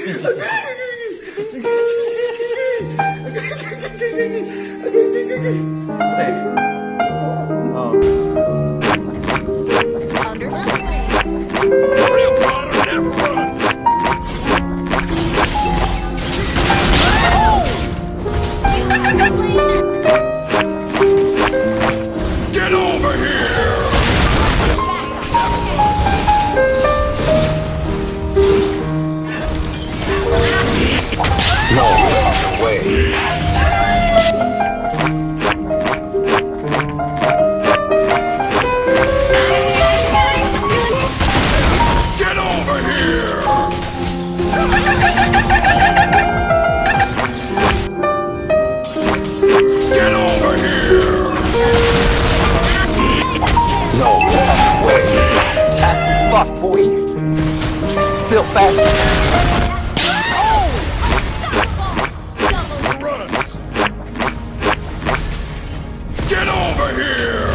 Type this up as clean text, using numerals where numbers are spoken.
Real fighter never runs. Get over here! No other way. Get over here! Get over here! No other way. Fast as fuck, boy. Still fast. Runs! Get over here!